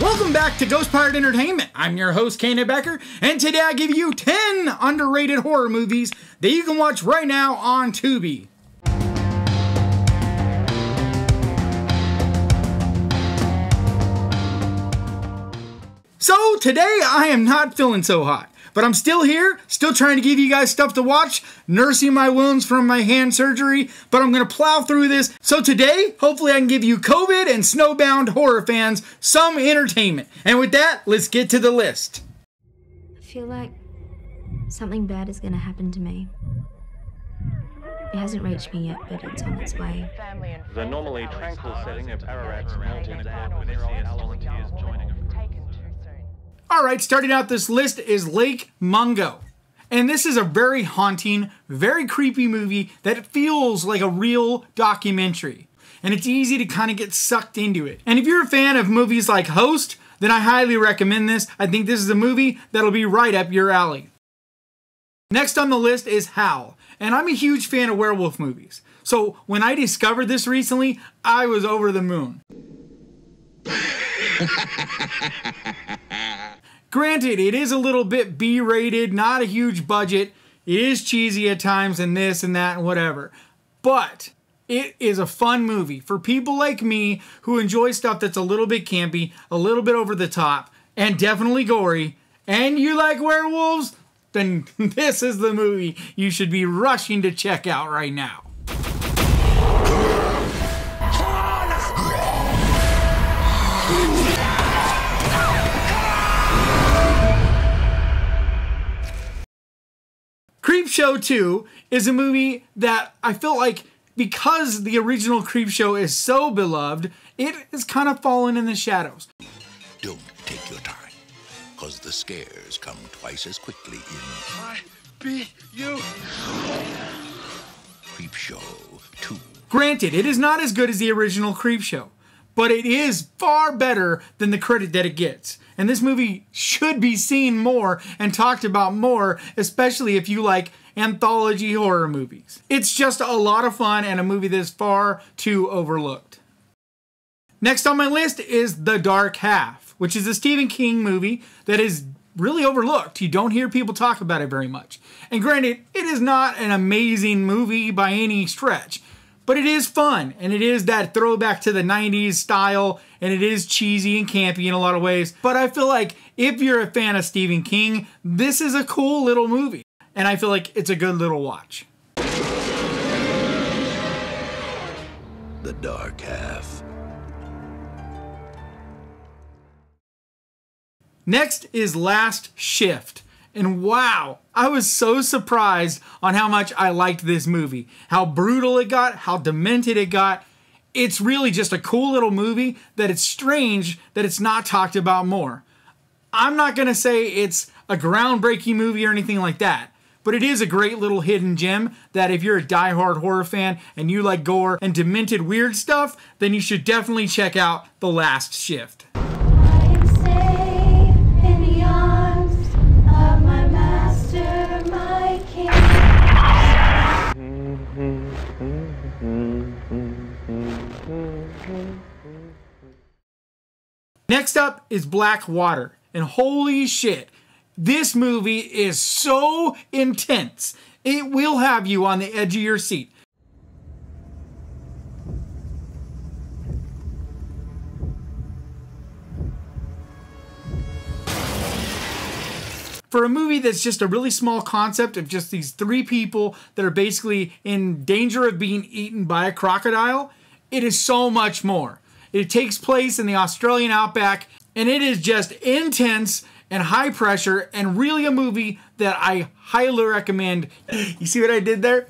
Welcome back to Ghost Pirate Entertainment. I'm your host, Kane Becker, and today I give you 10 underrated horror movies that you can watch right now on Tubi. So today I am not feeling so hot, but I'm still here, still trying to give you guys stuff to watch, nursing my wounds from my hand surgery, but I'm going to plow through this. So today, hopefully I can give you COVID and snowbound horror fans some entertainment. And with that, let's get to the list. I feel like something bad is going to happen to me. It hasn't reached me yet, but it's on its way. The normally tranquil setting of Ararat's mountain dam with its volunteers joining a Alright, starting out this list is Lake Mungo. And this is a very haunting, very creepy movie that feels like a real documentary. And it's easy to kind of get sucked into it. And if you're a fan of movies like Host, then I highly recommend this. I think this is a movie that'll be right up your alley. Next on the list is Howl. And I'm a huge fan of werewolf movies. So when I discovered this recently, I was over the moon. Granted, it is a little bit B-rated, not a huge budget. It is cheesy at times and this and that and whatever. But it is a fun movie for people like me who enjoy stuff that's a little bit campy, a little bit over the top, and definitely gory. And you like werewolves? Then this is the movie you should be rushing to check out right now. Creepshow 2 is a movie that I feel like, because the original Creepshow is so beloved, it has kind of fallen in the shadows. Don't take your time, because the scares come twice as quickly in I-B-U Creepshow 2. Granted, it is not as good as the original Creepshow, but it is far better than the credit that it gets. And this movie should be seen more and talked about more, especially if you like anthology horror movies. It's just a lot of fun and a movie that is far too overlooked. Next on my list is The Dark Half, which is a Stephen King movie that is really overlooked. You don't hear people talk about it very much. And granted, it is not an amazing movie by any stretch, but it is fun, and it is that throwback to the 90s style, and it is cheesy and campy in a lot of ways. But I feel like if you're a fan of Stephen King, this is a cool little movie, and I feel like it's a good little watch. The Dark Half. Next is Last Shift. And wow, I was so surprised on how much I liked this movie. How brutal it got, how demented it got. It's really just a cool little movie that it's strange that it's not talked about more. I'm not going to say it's a groundbreaking movie or anything like that, but it is a great little hidden gem that if you're a diehard horror fan and you like gore and demented weird stuff, then you should definitely check out The Last Shift. Next up is Black Water, and holy shit, this movie is so intense. It will have you on the edge of your seat. For a movie that's just a really small concept of just these three people that are basically in danger of being eaten by a crocodile, it is so much more. It takes place in the Australian outback, and it is just intense and high pressure, and really a movie that I highly recommend. You see what I did there?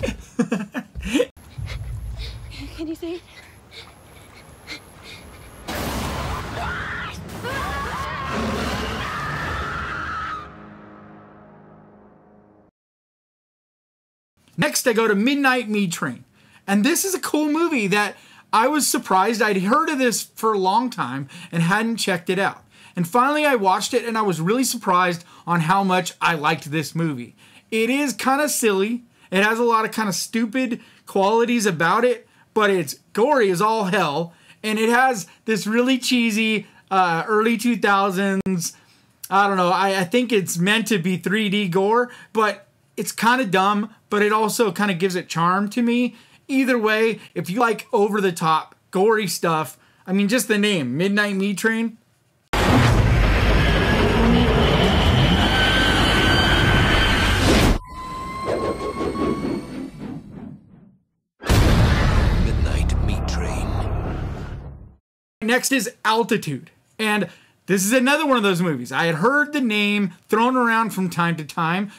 Can you see? Next, I go to Midnight Meat Train. And this is a cool movie that I was surprised. I'd heard of this for a long time and hadn't checked it out. And finally I watched it and I was really surprised on how much I liked this movie. It is kind of silly. It has a lot of kind of stupid qualities about it, but it's gory as all hell. And it has this really cheesy early 2000s. I don't know. I think it's meant to be 3D gore, but it's kind of dumb, but it also kind of gives it charm to me. Either way, if you like over-the-top, gory stuff, I mean, just the name, Midnight Meat Train. Midnight Meat Train. Next is Altitude, and this is another one of those movies. I had heard the name thrown around from time to time,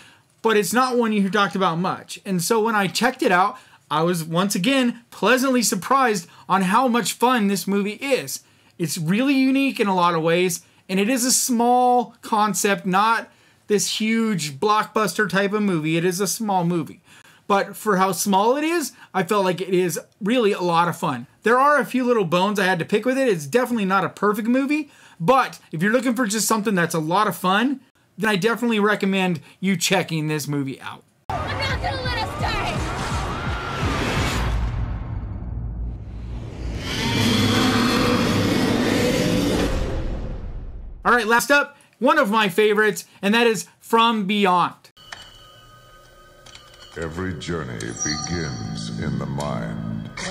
but it's not one you talked about much. And so when I checked it out, I was once again pleasantly surprised on how much fun this movie is. It's really unique in a lot of ways, and it is a small concept, not this huge blockbuster type of movie. It is a small movie. But for how small it is, I felt like it is really a lot of fun. There are a few little bones I had to pick with it. It's definitely not a perfect movie, but if you're looking for just something that's a lot of fun, then I definitely recommend you checking this movie out. I'm not gonna let us die! All right, last up, one of my favorites, and that is From Beyond. Every journey begins in the mind. It's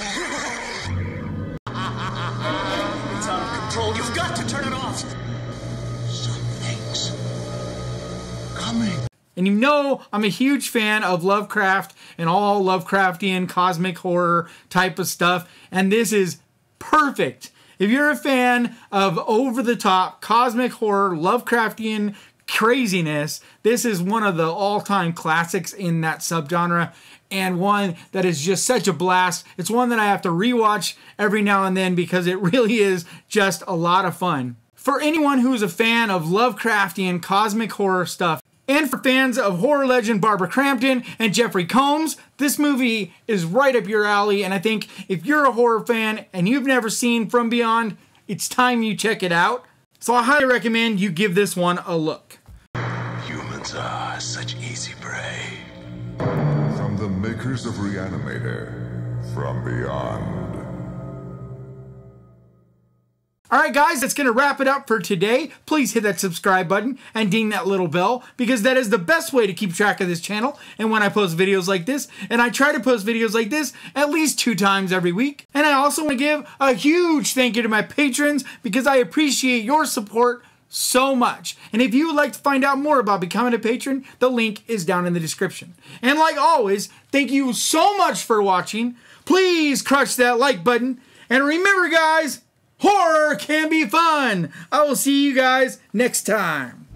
out of control. You've got to turn it off. Something's coming. And you know I'm a huge fan of Lovecraft and all Lovecraftian cosmic horror type of stuff, and this is perfect. If you're a fan of over-the-top cosmic horror, Lovecraftian craziness, this is one of the all-time classics in that subgenre, and one that is just such a blast. It's one that I have to rewatch every now and then because it really is just a lot of fun. For anyone who's a fan of Lovecraftian cosmic horror stuff, and for fans of horror legend Barbara Crampton and Jeffrey Combs, this movie is right up your alley, and I think if you're a horror fan and you've never seen From Beyond, it's time you check it out. So I highly recommend you give this one a look. Humans are such easy prey. From the makers of Reanimator, From Beyond. Alright guys, that's going to wrap it up for today. Please hit that subscribe button and ding that little bell, because that is the best way to keep track of this channel and when I post videos like this. And I try to post videos like this at least 2 times every week. And I also want to give a huge thank you to my patrons, because I appreciate your support so much. And if you would like to find out more about becoming a patron, the link is down in the description. And like always, thank you so much for watching. Please crush that like button. And remember guys, horror can be fun. I will see you guys next time.